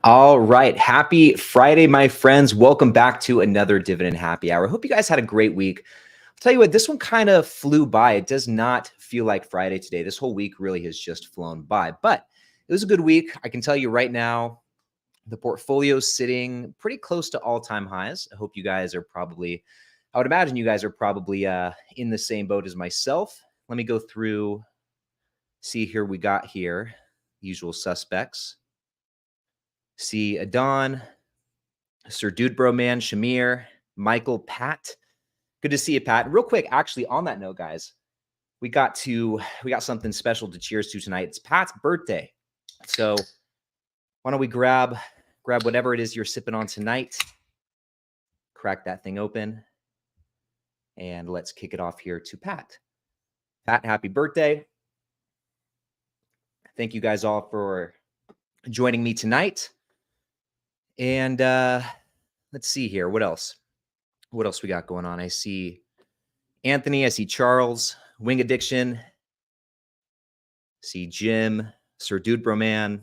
All right. Happy Friday, my friends. Welcome back to another Dividend Happy Hour. I hope you guys had a great week. I'll tell you what, this one kind of flew by. It does not feel like Friday today. This whole week really has just flown by, but it was a good week. I can tell you right now, the portfolio's sitting pretty close to all-time highs. I hope you guys are probably, I would imagine you guys are probably in the same boat as myself. Let me go through, see here we got here, usual suspects. See Adon, Sir Dude Bro Man, Shamir, Michael, Pat. Good to see you, Pat. Real quick, actually, on that note, guys, we got something special to cheers to tonight. It's Pat's birthday. So why don't we grab whatever it is you're sipping on tonight, crack that thing open, and let's kick it off here to Pat. Pat, happy birthday. Thank you guys all for joining me tonight. And let's see here. What else? What else we got going on? I see Anthony. I see Charles. Wing Addiction. See Jim. Sir Dude Bro Man.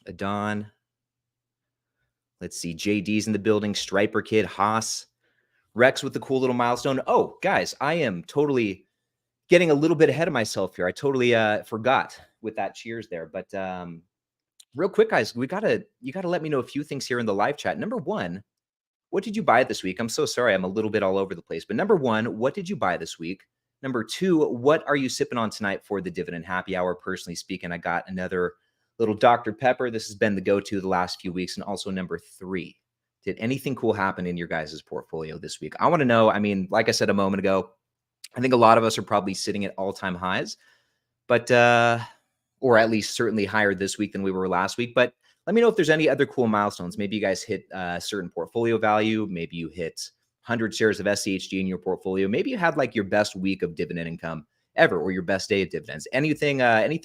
Adon. Let's see. JD's in the building. Striper Kid. Haas. Rex with the cool little milestone. Oh, guys, I am totally getting a little bit ahead of myself here. I totally forgot with that cheers there. But real quick, guys, you gotta let me know a few things here in the live chat. Number one, what did you buy this week? I'm so sorry. I'm a little bit all over the place. But number one, what did you buy this week? Number two, what are you sipping on tonight for the Dividend Happy Hour? Personally speaking, I got another little Dr. Pepper. This has been the go-to the last few weeks. And also number three, did anything cool happen in your guys' portfolio this week? I want to know. I mean, like I said a moment ago, I think a lot of us are probably sitting at all-time highs, but or at least certainly higher this week than we were last week. But let me know if there's any other cool milestones. Maybe you guys hit a certain portfolio value. Maybe you hit 100 shares of SCHD in your portfolio. Maybe you had like your best week of dividend income ever, or your best day of dividends. Anything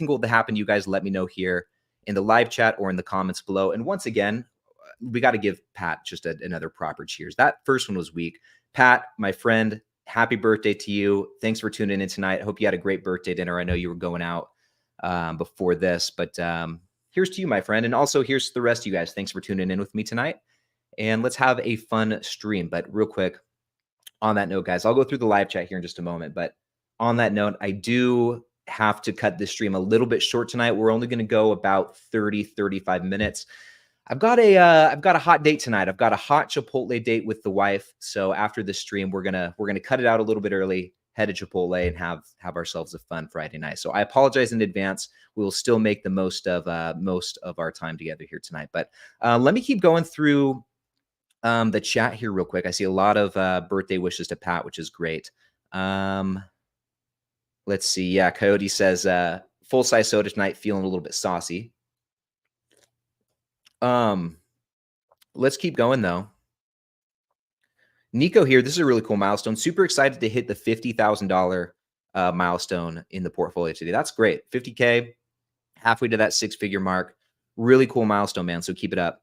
cool that happened, you guys let me know here in the live chat or in the comments below. And once again, we got to give Pat just another proper cheers. That first one was weak. Pat, my friend, happy birthday to you. Thanks for tuning in tonight. I hope you had a great birthday dinner. I know you were going out before this, but here's to you, my friend. And also here's to the rest of you guys. Thanks for tuning in with me tonight. And let's have a fun stream. But real quick, on that note, guys, I'll go through the live chat here in just a moment. But on that note, I do have to cut this stream a little bit short tonight. We're only going to go about 35 minutes. I've got a hot date tonight. I've got a hot Chipotle date with the wife. So after this stream, we're gonna cut it out a little bit early, head to Chipotle, and have ourselves a fun Friday night. So I apologize in advance. We will still make the most of our time together here tonight. But let me keep going through the chat here real quick. I see a lot of birthday wishes to Pat, which is great. Let's see. Yeah, Coyote says full size soda tonight, feeling a little bit saucy. Let's keep going though. Nico here. This is a really cool milestone. Super excited to hit the $50,000 milestone in the portfolio today. That's great. 50K, halfway to that six-figure mark. Really cool milestone, man. So keep it up.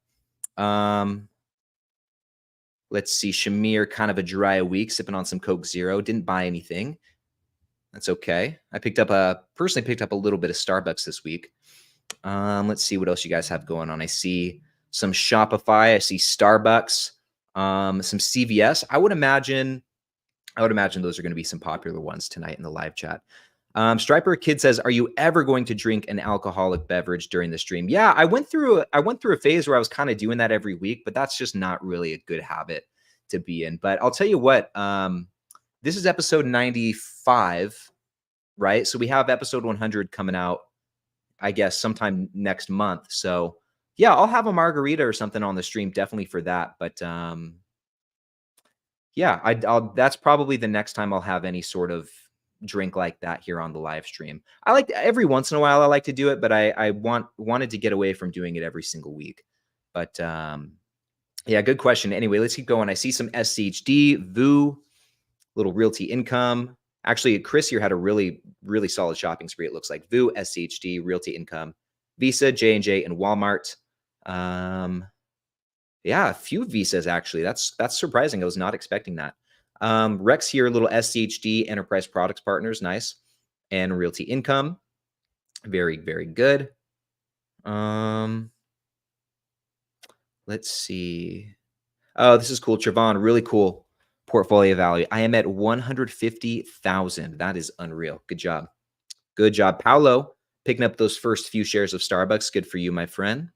Let's see. Shamir, kind of a dry week, sipping on some Coke Zero. Didn't buy anything. That's okay. I personally picked up a little bit of Starbucks this week. Let's see what else you guys have going on. I see some Shopify. I see Starbucks, some CVS. I would imagine those are going to be some popular ones tonight in the live chat. Striper Kid says, "Are you ever going to drink an alcoholic beverage during the stream?" Yeah, I went through a phase where I was kind of doing that every week, but that's just not really a good habit to be in. But I'll tell you what, this is episode 95, right? So we have episode 100 coming out, I guess, sometime next month. So yeah, I'll have a margarita or something on the stream, definitely for that. But yeah, I'll that's probably the next time I'll have any sort of drink like that here on the live stream. I like every once in a while I like to do it, but I wanted to get away from doing it every single week. But yeah, good question. Anyway, let's keep going. I see some SCHD, VU, little Realty Income. Actually, Chris here had a really, really solid shopping spree. It looks like VU, SCHD, Realty Income, Visa, J&J, and Walmart. Yeah, a few Visas actually. That's surprising. I was not expecting that. Rex here, a little SCHD, Enterprise Products Partners, nice, and Realty Income, very, very good. Let's see. Oh, this is cool. Trevon, really cool portfolio value. I am at 150,000. That is unreal. Good job. Good job. Paolo, picking up those first few shares of Starbucks. Good for you, my friend.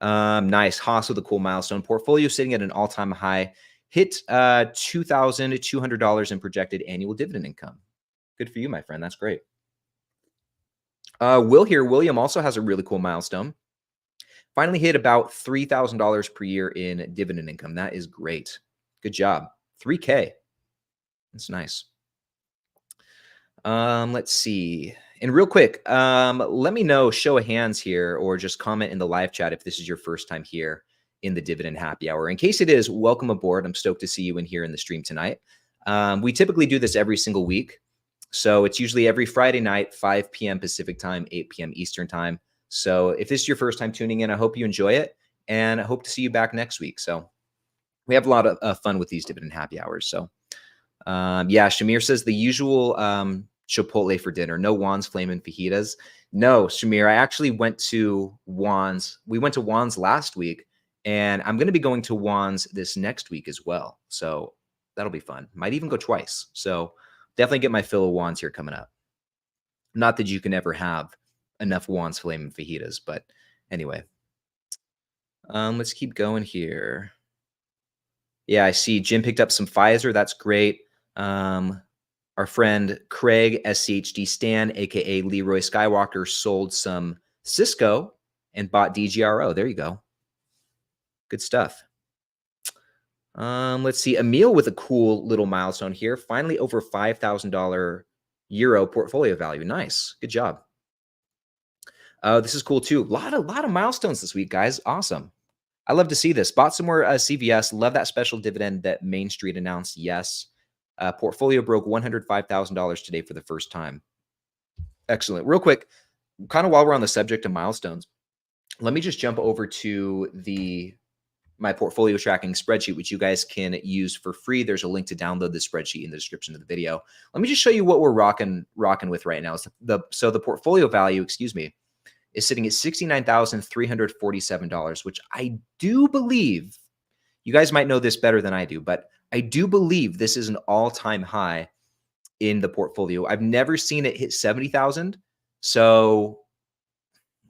Nice. Haas with a cool milestone. Portfolio sitting at an all-time high. Hit $2,200 in projected annual dividend income. Good for you, my friend. That's great. Will here. William also has a really cool milestone. Finally hit about $3,000 per year in dividend income. That is great. Good job. 3K. That's nice. Let's see. And real quick, let me know, show of hands here, or just comment in the live chat if this is your first time here in the Dividend Happy Hour. In case it is, welcome aboard. I'm stoked to see you in here in the stream tonight. We typically do this every single week. So it's usually every Friday night, 5 p.m. Pacific time, 8 p.m. Eastern time. So if this is your first time tuning in, I hope you enjoy it, and I hope to see you back next week. So we have a lot of fun with these Dividend Happy Hours. So yeah, Shamir says the usual Chipotle for dinner. No Juan's Flamin' Fajitas. No, Shamir, I actually went to Juan's. We went to Juan's last week, and I'm going to be going to Juan's this next week as well. So that'll be fun. Might even go twice. So definitely get my fill of Juan's here coming up. Not that you can ever have enough Juan's Flamin' Fajitas, but anyway. Let's keep going here. Yeah, I see Jim picked up some Pfizer. That's great. Our friend Craig, SCHD Stan, aka Leroy Skywalker, sold some Cisco and bought DGRO. There you go. Good stuff. Let's see. Emil with a cool little milestone here. Finally over $5,000 euro portfolio value. Nice. Good job. This is cool too. A lot of milestones this week, guys. Awesome. I love to see this. Bought some more CVS. Love that special dividend that Main Street announced. Yes. Portfolio broke $105,000 today for the first time. Excellent. Real quick, kind of while we're on the subject of milestones, let me just jump over to my portfolio tracking spreadsheet, which you guys can use for free. There's a link to download the spreadsheet in the description of the video. Let me just show you what we're rocking with right now. So the portfolio value, excuse me, is sitting at $69,347, which I do believe, you guys might know this better than I do, but I do believe this is an all-time high in the portfolio. I've never seen it hit 70,000. So,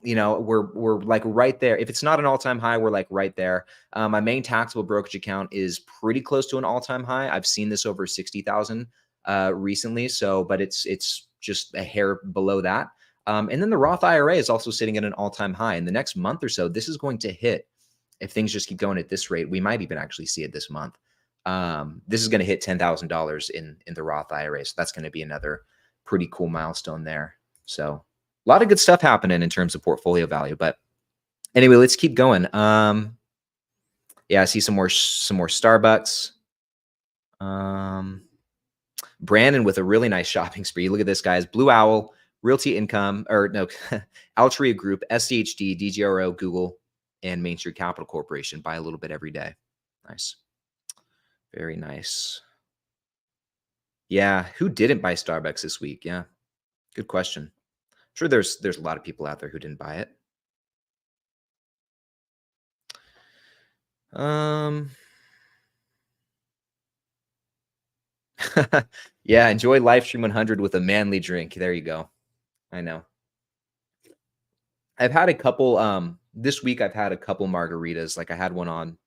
you know, we're like right there. If it's not an all-time high, we're like right there. My main taxable brokerage account is pretty close to an all-time high. I've seen this over 60,000 recently. So, but it's just a hair below that. And then the Roth IRA is also sitting at an all-time high. In the next month or so, this is going to hit, if things just keep going at this rate, we might even actually see it this month. This is going to hit $10,000 in the Roth IRA. So that's going to be another pretty cool milestone there. So a lot of good stuff happening in terms of portfolio value. But anyway, let's keep going. Yeah, I see some more Starbucks. Brandon with a really nice shopping spree. Look at this, guys. Blue Owl, Realty Income, or no, Altria Group, SCHD, DGRO, Google, and Main Street Capital Corporation. Buy a little bit every day. Nice. Very nice. Yeah, who didn't buy Starbucks this week? Yeah, good question. I'm sure there's a lot of people out there who didn't buy it. Yeah, enjoy Livestream 100 with a manly drink. There you go. I know. I've had a couple, this week I've had a couple margaritas. Like I had one on,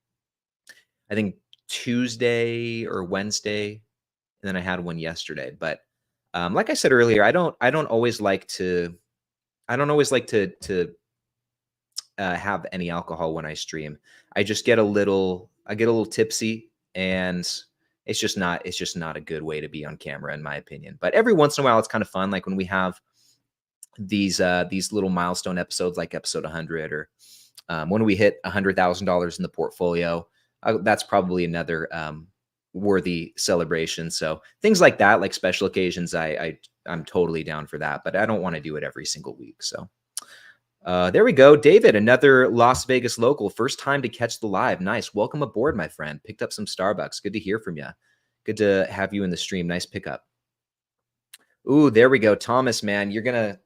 I think Tuesday or Wednesday, and then I had one yesterday. But like I said earlier, I don't always like to have any alcohol when I stream. I just get a little tipsy, and it's just not a good way to be on camera, in my opinion. But every once in a while, it's kind of fun. Like when we have these little milestone episodes, like episode 100, or when we hit $100,000 in the portfolio, that's probably another worthy celebration. So things like that, like special occasions, I'm totally down for that. But I don't want to do it every single week. So. There we go. David, another Las Vegas local. First time to catch the live. Nice. Welcome aboard, my friend. Picked up some Starbucks. Good to hear from you. Good to have you in the stream. Nice pickup. Ooh, there we go. Thomas, man, you're going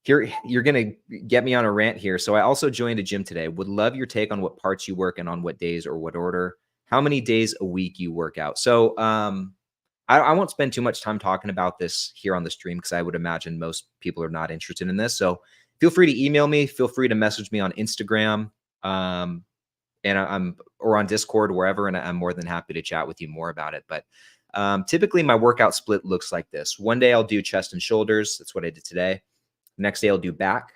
Here, you're going to get me on a rant here. So I also joined a gym today. Would love your take on what parts you work and on what days or what order. How many days a week you work out? So I won't spend too much time talking about this here on the stream because I would imagine most people are not interested in this. So feel free to email me. Feel free to message me on Instagram and I'm or on Discord, wherever, and I'm more than happy to chat with you more about it. But typically my workout split looks like this. One day I'll do chest and shoulders. That's what I did today. Next day I'll do back.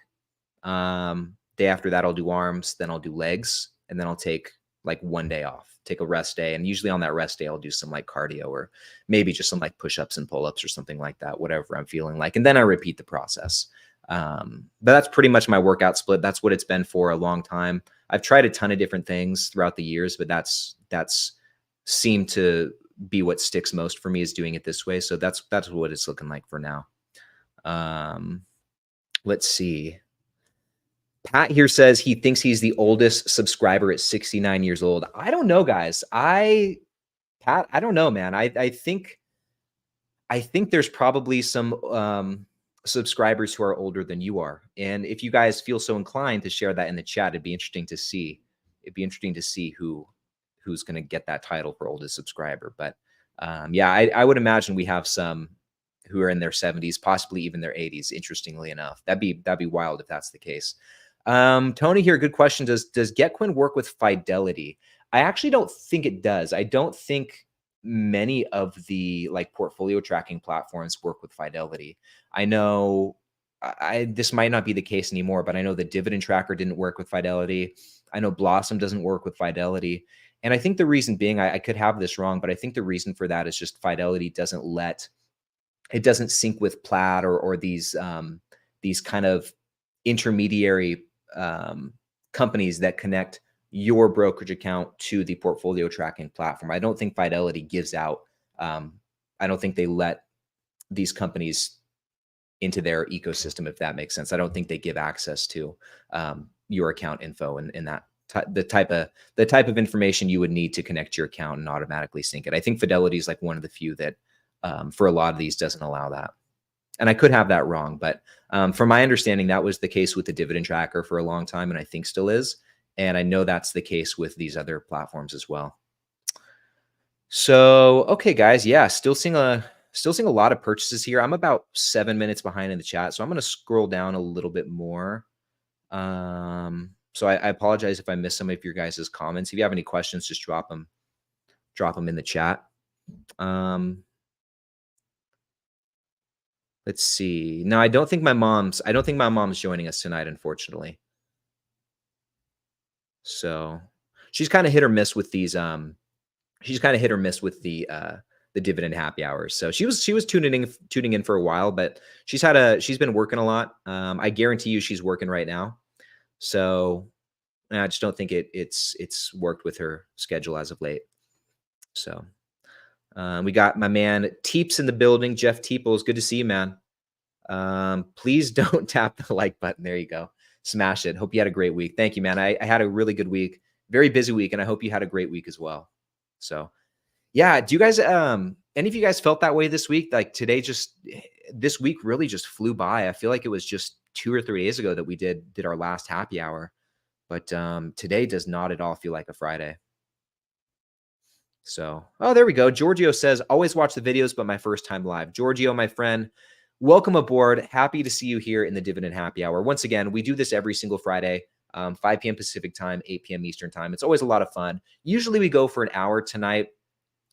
Day after that I'll do arms. Then I'll do legs, and then I'll take like one day off, take a rest day. And usually on that rest day, I'll do some like cardio or maybe just some like push-ups and pull-ups or something like that, whatever I'm feeling like. And then I repeat the process. But that's pretty much my workout split. That's what it's been for a long time. I've tried a ton of different things throughout the years, but that's seemed to be what sticks most for me, is doing it this way. So that's what it's looking like for now. Let's see. Pat here says he thinks he's the oldest subscriber at 69 years old. I don't know, guys. Pat, I don't know, man. I think there's probably some subscribers who are older than you are. And if you guys feel so inclined to share that in the chat, it'd be interesting to see. It'd be interesting to see who's going to get that title for oldest subscriber. But yeah, I would imagine we have some who are in their 70s, possibly even their 80s. Interestingly enough, that'd be wild if that's the case. Tony here, good question. Does GetQuinn work with Fidelity? I actually don't think it does. I don't think many of the like portfolio tracking platforms work with Fidelity. I know this might not be the case anymore, but I know the Dividend tracker didn't work with Fidelity. I know Blossom doesn't work with Fidelity. And I think the reason being, I could have this wrong, but I think the reason for that is just Fidelity doesn't sync with Plaid or these kind of intermediary companies that connect your brokerage account to the portfolio tracking platform. I don't think Fidelity gives out, I don't think they let these companies into their ecosystem, if that makes sense. I don't think they give access to your account info and that the type of information you would need to connect your account and automatically sync it. I think Fidelity is like one of the few that for a lot of these doesn't allow that. And I could have that wrong, but from my understanding, that was the case with the Dividend tracker for a long time, and I think still is. And I know that's the case with these other platforms as well. So, okay, guys, yeah, still seeing a lot of purchases here. I'm about 7 minutes behind in the chat, so I'm going to scroll down a little bit more. So I apologize if I missed some of your guys' comments. If you have any questions, just drop them in the chat. Let's see. No, I don't think my mom's joining us tonight, unfortunately. So she's kind of hit or miss with these. She's kind of hit or miss with the Dividend happy hours. So she was tuning in for a while, but she's been working a lot. I guarantee you she's working right now. So I just don't think it's worked with her schedule as of late. So we got my man Teeps in the building. Jeff Teeples, good to see you, man. Please don't tap the like button. There you go. Smash it. Hope you had a great week. Thank you, man. I had a really good week, very busy week, and I hope you had a great week as well. So yeah, do you guys, any of you guys felt that way this week? Like this week really just flew by. I feel like it was just 2 or 3 days ago that we did our last happy hour, but today does not at all feel like a Friday. So, oh, there we go. Giorgio says, always watch the videos, but my first time live. Giorgio, my friend, welcome aboard. Happy to see you here in the Dividend Happy Hour. Once again, we do this every single Friday, 5 p.m. Pacific time, 8 p.m. Eastern time. It's always a lot of fun. Usually we go for an hour tonight.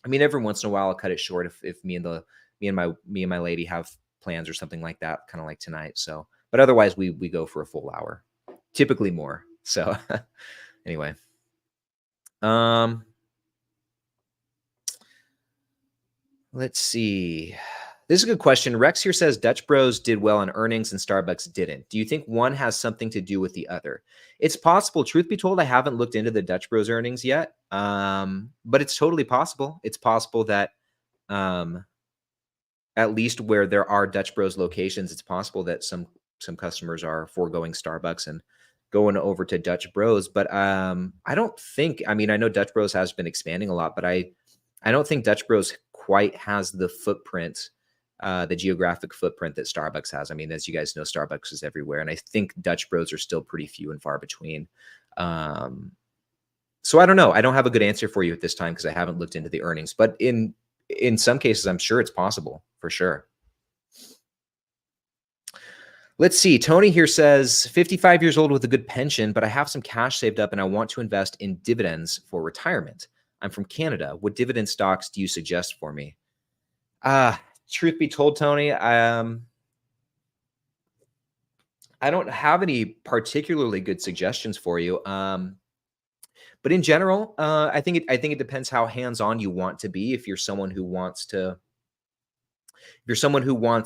I mean, every once in a while I'll cut it short if me and my lady have plans or something like that, kind of like tonight. So, but otherwise we go for a full hour, typically more. So anyway, let's see. This is a good question. Rex here says Dutch Bros did well on earnings and Starbucks didn't. Do you think one has something to do with the other? It's possible. Truth be told, I haven't looked into the Dutch Bros earnings yet, but it's totally possible. It's possible that at least where there are Dutch Bros locations, it's possible that some customers are foregoing Starbucks and going over to Dutch Bros. But I don't think. I mean, I know Dutch Bros has been expanding a lot, but I don't think Dutch Bros quite has the footprint the geographic footprint that Starbucks has. I mean, as you guys know, Starbucks is everywhere, and I think Dutch Bros are still pretty few and far between. Um, so I don't know. I don't have a good answer for you at this time because I haven't looked into the earnings, but in some cases, I'm sure it's possible for sure. Let's see. Tony here says 55 years old with a good pension, but I have some cash saved up and I want to invest in dividends for retirement. I'm from Canada. What dividend stocks do you suggest for me? Truth be told, Tony, I don't have any particularly good suggestions for you. But in general, I think it depends how hands-on you want to be. If you're someone who wants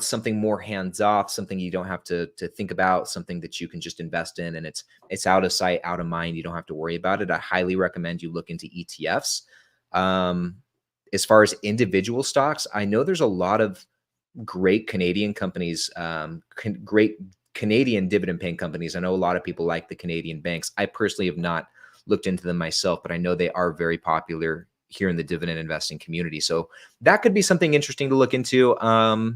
something more hands-off, something you don't have to think about, something that you can just invest in, and it's out of sight, out of mind. You don't have to worry about it. I highly recommend you look into ETFs. As far as individual stocks, I know there's a lot of great Canadian companies, great Canadian dividend paying companies. I know a lot of people like the Canadian banks. I personally have not looked into them myself, but I know they are very popular here in the dividend investing community. So that could be something interesting to look into. Otherwise,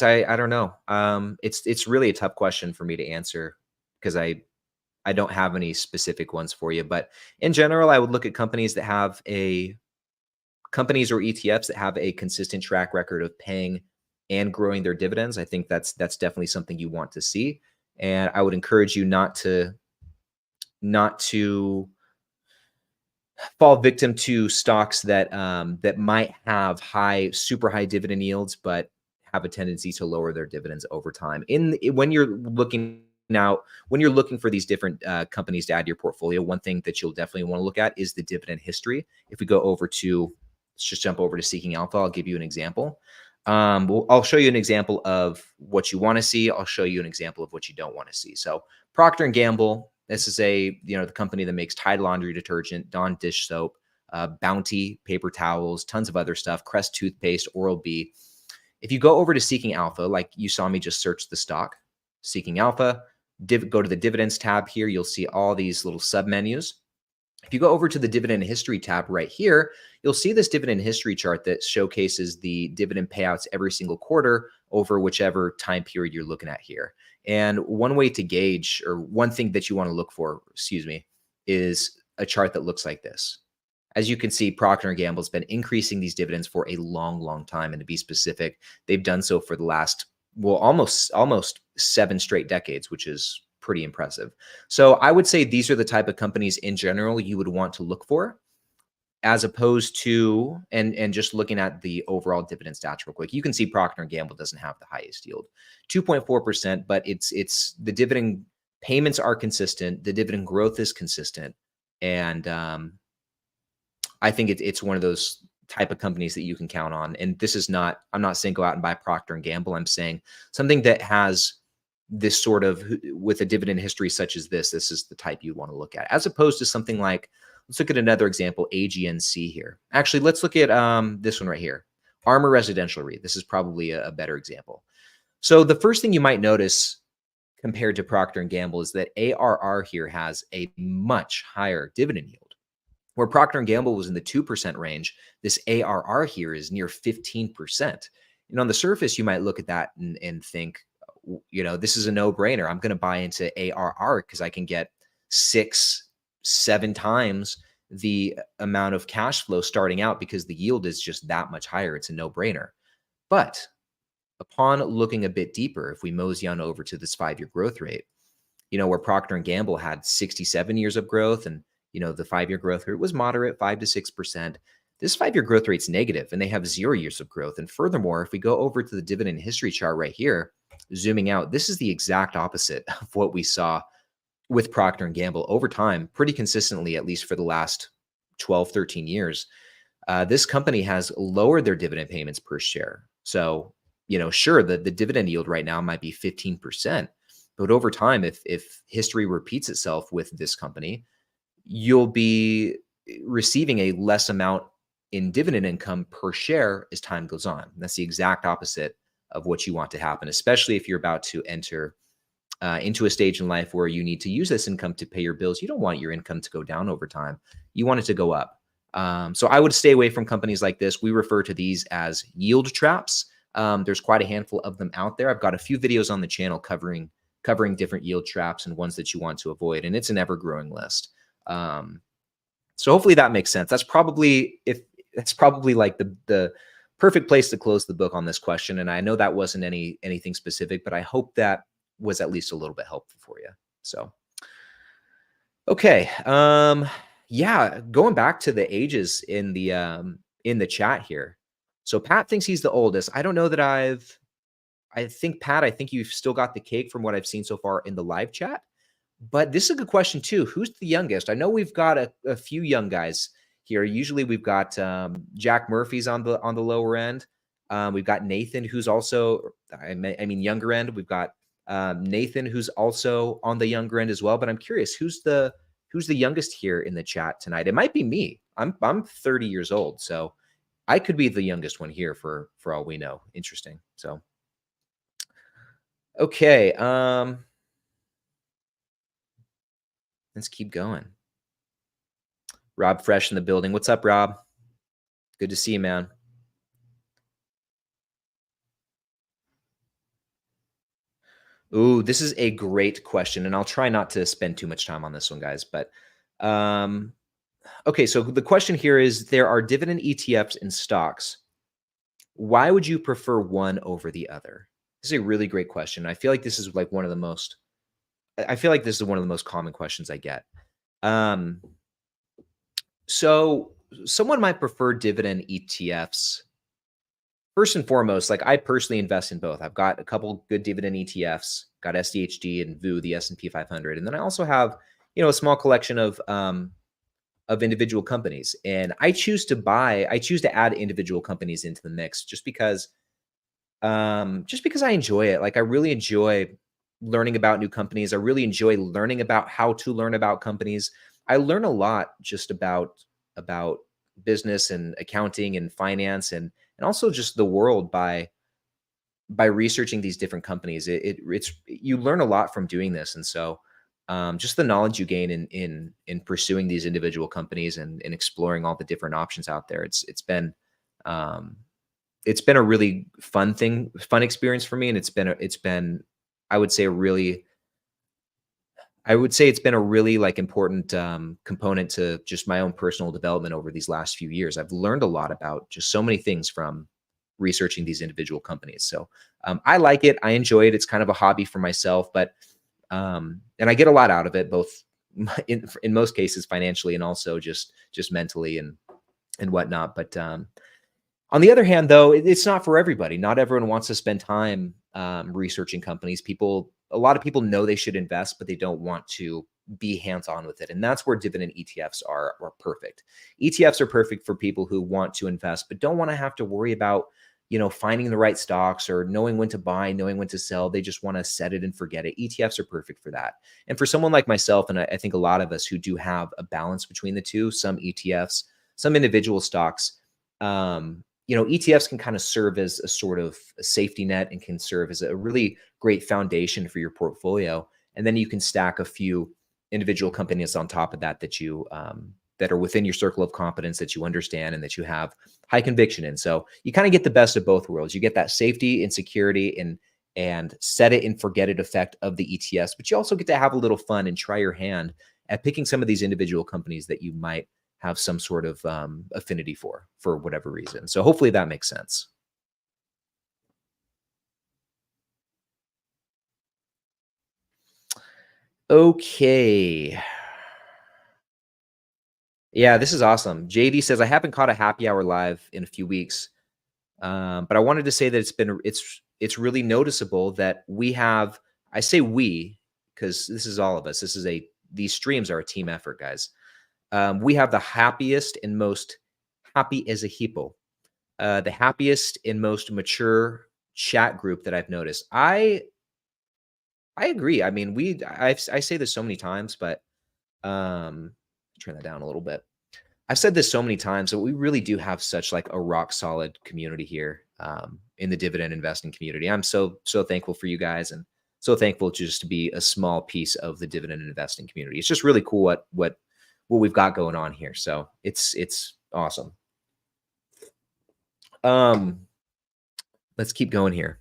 I don't know. It's really a tough question for me to answer because I don't have any specific ones for you. But in general, I would look at companies or ETFs that have a consistent track record of paying and growing their dividends. I think that's definitely something you want to see. And I would encourage you not to fall victim to stocks that might have super high dividend yields, but have a tendency to lower their dividends over time. When you're looking for these different companies to add to your portfolio, one thing that you'll definitely want to look at is the dividend history. If we go over to, let's just jump over to Seeking Alpha. I'll give you an example. I'll show you an example of what you want to see. I'll show you an example of what you don't want to see. So Procter & Gamble, this is the company that makes Tide laundry detergent, Dawn dish soap, Bounty paper towels, tons of other stuff, Crest toothpaste, Oral-B. If you go over to Seeking Alpha, like you saw me just search the stock, Seeking Alpha, go to the dividends tab here, you'll see all these little submenus. If you go over to the dividend history tab right here, you'll see this dividend history chart that showcases the dividend payouts every single quarter over whichever time period you're looking at here. And one way to gauge, or one thing that you want to look for, is a chart that looks like this. As you can see, Procter & Gamble has been increasing these dividends for a long, long time. And to be specific, they've done so for the last, almost 7 straight decades, which is pretty impressive. So I would say these are the type of companies in general you would want to look for, as opposed to, and just looking at the overall dividend stats real quick. You can see Procter & Gamble doesn't have the highest yield, 2.4%, but it's the dividend payments are consistent. The dividend growth is consistent. And I think it's one of those type of companies that you can count on. And I'm not saying go out and buy Procter & Gamble. I'm saying something that has this sort of, with a dividend history such as this is the type you want to look at, as opposed to something like, let's look at another example, AGNC here. Actually, let's look at this one right here, Armor Residential REIT. This is probably a better example. So the first thing you might notice compared to Procter & Gamble is that ARR here has a much higher dividend yield. Where Procter & Gamble was in the 2% range, this ARR here is near 15%. And on the surface, you might look at that and think, this is a no-brainer. I'm going to buy into ARR because I can get 6-7 times the amount of cash flow starting out because the yield is just that much higher. It's a no-brainer. But upon looking a bit deeper, if we mosey on over to this 5-year growth rate, where Procter & Gamble had 67 years of growth and the 5-year growth rate was moderate, 5 to 6%. This 5-year growth rate's negative, and they have 0 years of growth. And furthermore, if we go over to the dividend history chart right here, zooming out, this is the exact opposite of what we saw with Procter & Gamble over time, pretty consistently, at least for the last 12, 13 years. This company has lowered their dividend payments per share. So, sure, the dividend yield right now might be 15%, but over time, if history repeats itself with this company, you'll be receiving a less amount in dividend income per share as time goes on. That's the exact opposite of what you want to happen, especially if you're about to enter into a stage in life where you need to use this income to pay your bills. You don't want your income to go down over time. You want it to go up. So I would stay away from companies like this. We refer to these as yield traps. There's quite a handful of them out there. I've got a few videos on the channel covering different yield traps and ones that you want to avoid, and it's an ever-growing list. So hopefully that makes sense. That's probably like the perfect place to close the book on this question. And I know that wasn't anything specific, but I hope that was at least a little bit helpful for you. So, okay. Yeah, going back to the ages in the chat here. So Pat thinks he's the oldest. I don't know that I think, Pat, I think you've still got the cake from what I've seen so far in the live chat. But this is a good question too. Who's the youngest? I know we've got a few young guys here. Usually we've got Jack Murphy's on the lower end. We've got Nathan, who's also, I mean younger end. We've got Nathan, who's also on the younger end as well. But I'm curious, who's the youngest here in the chat tonight? It might be me. I'm 30 years old, so I could be the youngest one here for all we know. Interesting. So, okay. Let's keep going. Rob Fresh in the building. What's up, Rob? Good to see you, man. Ooh, this is a great question, and I'll try not to spend too much time on this one, guys. But okay, so the question here is: there are dividend ETFs in stocks. Why would you prefer one over the other? This is a really great question. I feel like this is like one of the most. I feel like this is one of the most common questions I get. So someone might prefer dividend ETFs. First and foremost, like I personally invest in both. I've got a couple good dividend ETFs, got SDHD and VU, the S&P 500. And then I also have, a small collection of individual companies. And I choose to add individual companies into the mix just because I enjoy it. Like I really enjoy learning about new companies. I really enjoy learning about how to learn about companies. I learn a lot just about business and accounting and finance and also just the world by researching these different companies. It's you learn a lot from doing this, and so just the knowledge you gain in pursuing these individual companies and exploring all the different options out there. It's been a really fun experience for me, and it's been I would say it's been a really like important component to just my own personal development over these last few years. I've learned a lot about just so many things from researching these individual companies. So I like it. I enjoy it. It's kind of a hobby for myself, but and I get a lot out of it, both in most cases financially and also just mentally and whatnot. But on the other hand, though, it's not for everybody. Not everyone wants to spend time researching companies. A lot of people know they should invest, but they don't want to be hands-on with it. And that's where dividend ETFs are perfect. ETFs are perfect for people who want to invest, but don't want to have to worry about, finding the right stocks or knowing when to buy, knowing when to sell. They just want to set it and forget it. ETFs are perfect for that. And for someone like myself, and I think a lot of us who do have a balance between the two, some ETFs, some individual stocks, ETFs can kind of serve as a sort of a safety net and can serve as a really great foundation for your portfolio. And then you can stack a few individual companies on top of that you that are within your circle of competence, that you understand and that you have high conviction in. So you kind of get the best of both worlds. You get that safety and security and set it and forget it effect of the ETFs, but you also get to have a little fun and try your hand at picking some of these individual companies that you might have some sort of affinity for whatever reason. So hopefully that makes sense. Okay. Yeah, this is awesome. JD says, I haven't caught a happy hour live in a few weeks. But I wanted to say that it's really noticeable that we have, I say we, because this is all of us. These streams are a team effort, guys. We have the happiest and most happy as a hippo, the happiest and most mature chat group that I've noticed. I agree. I mean, I say this so many times, but turn that down a little bit. I've said this so many times, but we really do have such like a rock solid community here in the dividend investing community. I'm so thankful for you guys and so thankful just to be a small piece of the dividend investing community. It's just really cool what we've got going on here. So it's Awesome. Let's keep going here.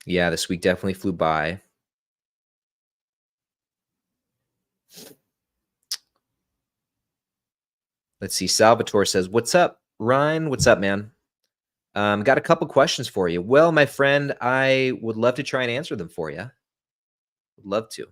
Yeah, this week definitely flew by. Let's see. Salvatore says, "What's up, Ryan? What's up, man? Got a couple questions for you." Well, my friend, I would love to try and answer them for you. Would love to.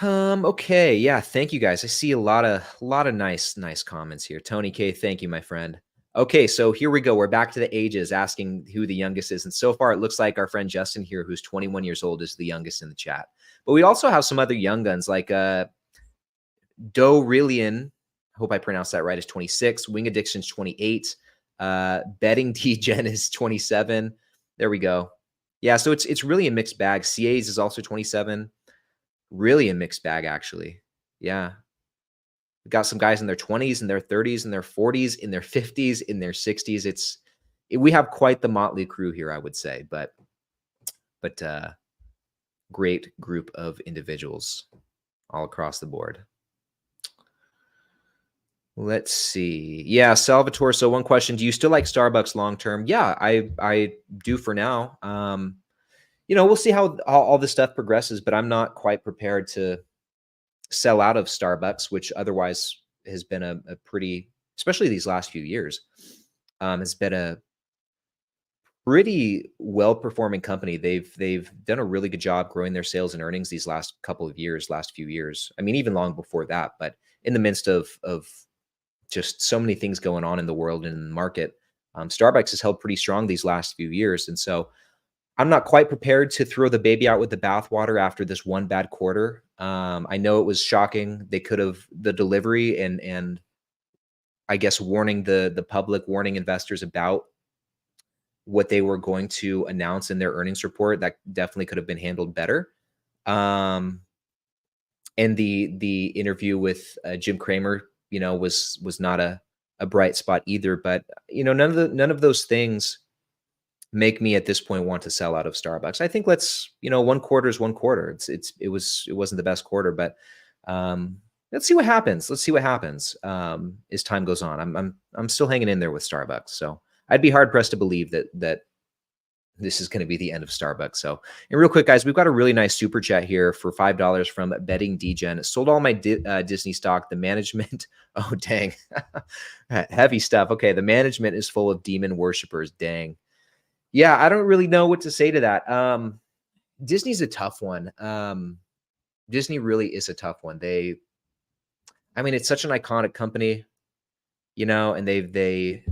Okay, yeah, thank you guys. I see a lot of nice comments here. Tony K, thank you, my friend. Okay, so here we go. We're back to the ages, asking who the youngest is. And so far, it looks like our friend Justin here, who's 21 years old, is the youngest in the chat. But we also have some other young guns like Dorilian, hope I pronounced that right, is 26. Wing Addiction's 28. Betting T-Gen is 27. There we go. Yeah, so it's really a mixed bag. CA's is also 27. Really a mixed bag, actually. Yeah. We got some guys in their 20s, in their 30s, in their 40s, in their 50s, in their 60s. We have quite the motley crew here, I would say, but great group of individuals all across the board. Let's see. Yeah, Salvatore. So one question, do you still like Starbucks long-term? Yeah, I do for now. We'll see how all this stuff progresses, but I'm not quite prepared to sell out of Starbucks, which otherwise has been a pretty, especially these last few years, has been a pretty well-performing company. They've done a really good job growing their sales and earnings these last few years. I mean, even long before that, but in the midst of just so many things going on in the world and in the market, Starbucks has held pretty strong these last few years. And so I'm not quite prepared to throw the baby out with the bathwater after this one bad quarter. I know it was shocking. They could have the delivery and I guess warning the public, warning investors about what they were going to announce in their earnings report. That definitely could have been handled better. And the interview with Jim Cramer, was not a bright spot either. But none of those things make me at this point want to sell out of Starbucks. I think one quarter is one quarter. It wasn't the best quarter, but let's see what happens. As time goes on. I'm still hanging in there with Starbucks. So I'd be hard pressed to believe that this is going to be the end of Starbucks. So, and real quick, guys, we've got a really nice super chat here for $5 from Betting Degen. Sold all my Disney stock. The management, oh dang, heavy stuff. Okay, the management is full of demon worshippers. Dang. Yeah, I don't really know what to say to that. Disney's a tough one. Disney really is a tough one. It's such an iconic company, and they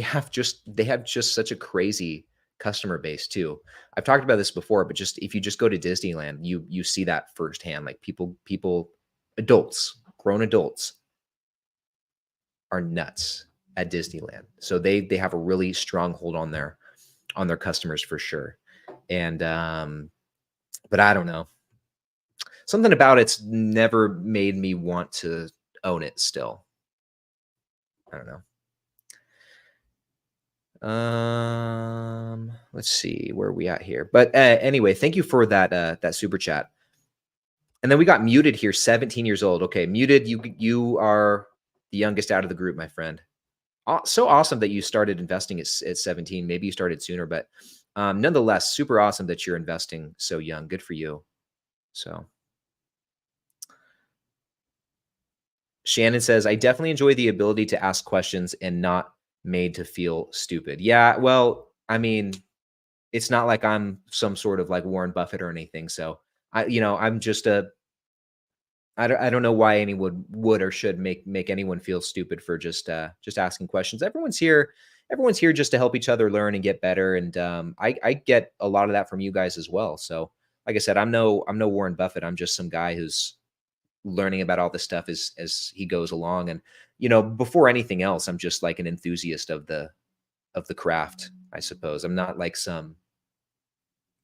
have just such a crazy customer base too. I've talked about this before, but just if you just go to Disneyland, you see that firsthand. Like people, adults, grown adults are nuts at Disneyland. So they have a really strong hold on their customers for sure. And but I don't know. Something about it's never made me want to own it still. I don't know. Let's see where we at here. But anyway, thank you for that super chat. And then we got Muted here, 17 years old. Okay, Muted, you are the youngest out of the group, my friend. So awesome that you started investing at 17. Maybe you started sooner, but nonetheless, super awesome that you're investing so young. Good for you. So Shannon says, I definitely enjoy the ability to ask questions and not made to feel stupid. Yeah, well, it's not like I'm some sort of like Warren Buffett or anything. So I'm just I don't know why anyone would or should make anyone feel stupid for just asking questions. Everyone's here just to help each other learn and get better. And I get a lot of that from you guys as well. So like I said, I'm no Warren Buffett. I'm just some guy who's learning about all this stuff as he goes along. And before anything else, I'm just like an enthusiast of the craft, I suppose. I'm not like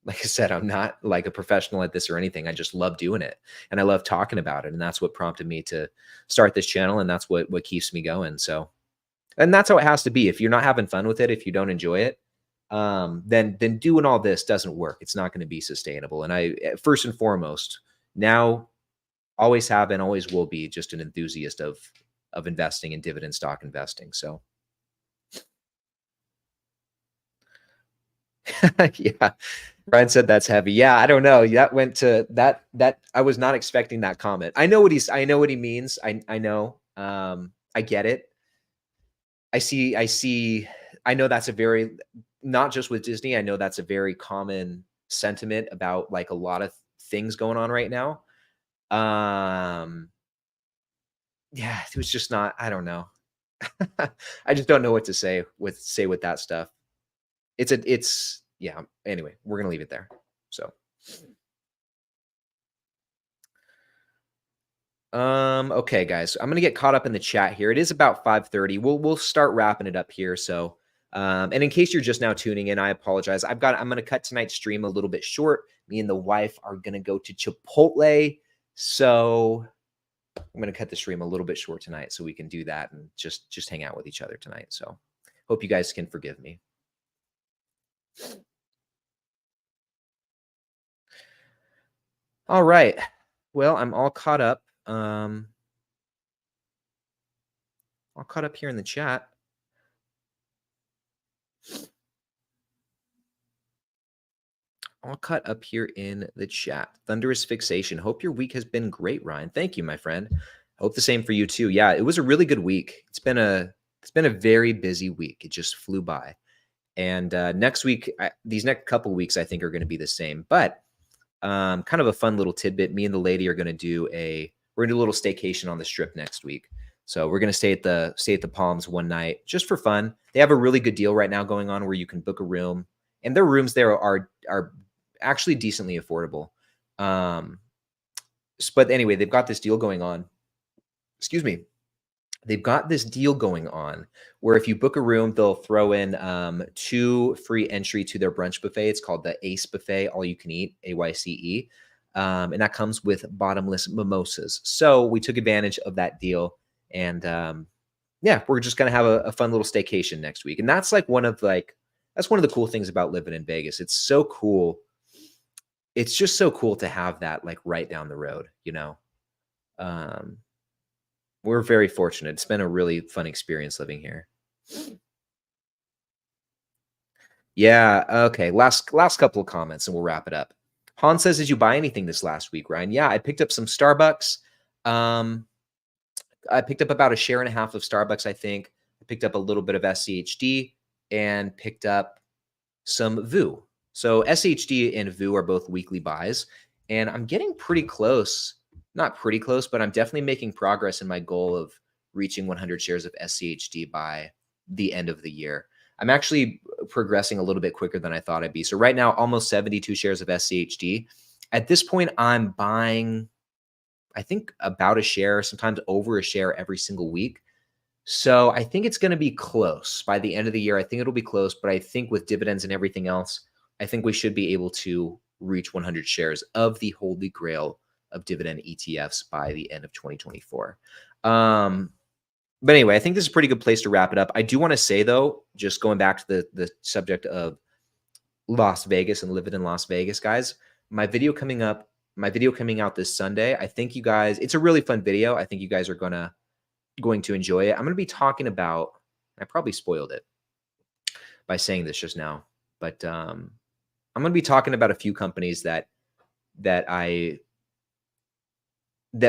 like I said, I'm not like a professional at this or anything. I just love doing it and I love talking about it. And that's what prompted me to start this channel. And that's what keeps me going. So And that's how it has to be. If you're not having fun with it, if you don't enjoy it, then doing all this doesn't work. It's not going to be sustainable. And first and foremost, now always have and always will be just an enthusiast of investing in dividend stock investing. So yeah. Brian said that's heavy. Yeah, I don't know. That went to that I was not expecting that comment. I know what he means. I know. I get it. I know that's a very, not just with Disney, I know that's a very common sentiment about like a lot of things going on right now. Um yeah, it was just not, I don't know. I just don't know what to say with that stuff. It's yeah, anyway, we're going to leave it there. So, okay, guys, I'm gonna get caught up in the chat here. It is about 5:30. We'll start wrapping it up here. So, and in case you're just now tuning in, I apologize. I'm gonna cut tonight's stream a little bit short. Me and the wife are gonna go to Chipotle, so I'm gonna cut the stream a little bit short tonight, so we can do that and just hang out with each other tonight. So, hope you guys can forgive me. All right. Well, I'm all caught up. All caught up here in the chat. All caught up here in the chat. Thunderous fixation. Hope your week has been great, Ryan. Thank you, my friend. Hope the same for you too. Yeah, it was a really good week. It's been a very busy week. It just flew by. And next week, these next couple weeks, I think are going to be the same. But kind of a fun little tidbit. Me and the lady are going to do a little staycation on the Strip next week. So we're going to stay at the Palms one night just for fun. They have a really good deal right now going on where you can book a room, and their rooms there are actually decently affordable. But anyway, they've got this deal going on. Excuse me. They've got this deal going on where if you book a room, they'll throw in 2 free entry to their brunch buffet. It's called the Ace Buffet, all you can eat, AYCE. And that comes with bottomless mimosas. So we took advantage of that deal. And yeah, we're just going to have a fun little staycation next week. And that's like that's one of the cool things about living in Vegas. It's so cool. It's just so cool to have that like right down the road, you know? We're very fortunate. It's been a really fun experience living here. Yeah. Okay. Last couple of comments and we'll wrap it up. Han says, did you buy anything this last week, Ryan? Yeah, I picked up some Starbucks. I picked up about a share and a half of Starbucks, I think. I picked up a little bit of SCHD and picked up some VU. So SHD and VU are both weekly buys. And I'm getting pretty close. Not pretty close, but I'm definitely making progress in my goal of reaching 100 shares of SCHD by the end of the year. I'm actually progressing a little bit quicker than I thought I'd be. So right now, almost 72 shares of SCHD. At this point, I'm buying, I think, about a share, sometimes over a share every single week. So I think it's going to be close by the end of the year. I think it'll be close, but I think with dividends and everything else, I think we should be able to reach 100 shares of the holy grail of dividend ETFs by the end of 2024. But anyway, I think this is a pretty good place to wrap it up. I do want to say, though, just going back to the subject of Las Vegas and living in Las Vegas, guys, my video coming out this Sunday. I think you guys, it's a really fun video. I think you guys are going to enjoy it. I'm going to be talking about, I probably spoiled it by saying this just now, but I'm going to be talking about a few companies that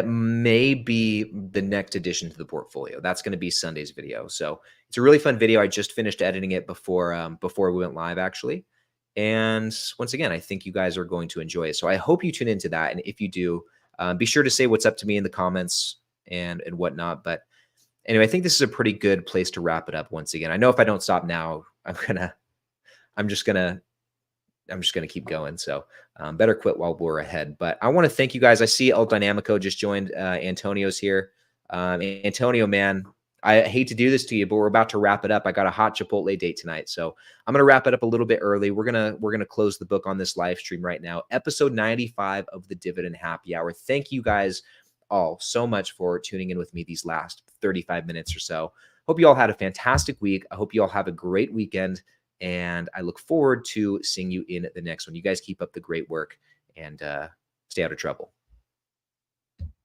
may be the next addition to the portfolio. That's going to be Sunday's video. So it's a really fun video. I just finished editing it before we went live, actually. And once again, I think you guys are going to enjoy it. So I hope you tune into that. And if you do, be sure to say what's up to me in the comments and whatnot. But anyway, I think this is a pretty good place to wrap it up once again. I know if I don't stop now, I'm just gonna keep going. So better quit while we're ahead. But I want to thank you guys. I see El Dynamico just joined. Antonio's here. Antonio, man, I hate to do this to you, but we're about to wrap it up. I got a hot Chipotle date tonight. So I'm going to wrap it up a little bit early. We're going to close the book on this live stream right now. Episode 95 of the Dividend Happy Hour. Thank you guys all so much for tuning in with me these last 35 minutes or so. Hope you all had a fantastic week. I hope you all have a great weekend. And I look forward to seeing you in the next one. You guys keep up the great work and stay out of trouble.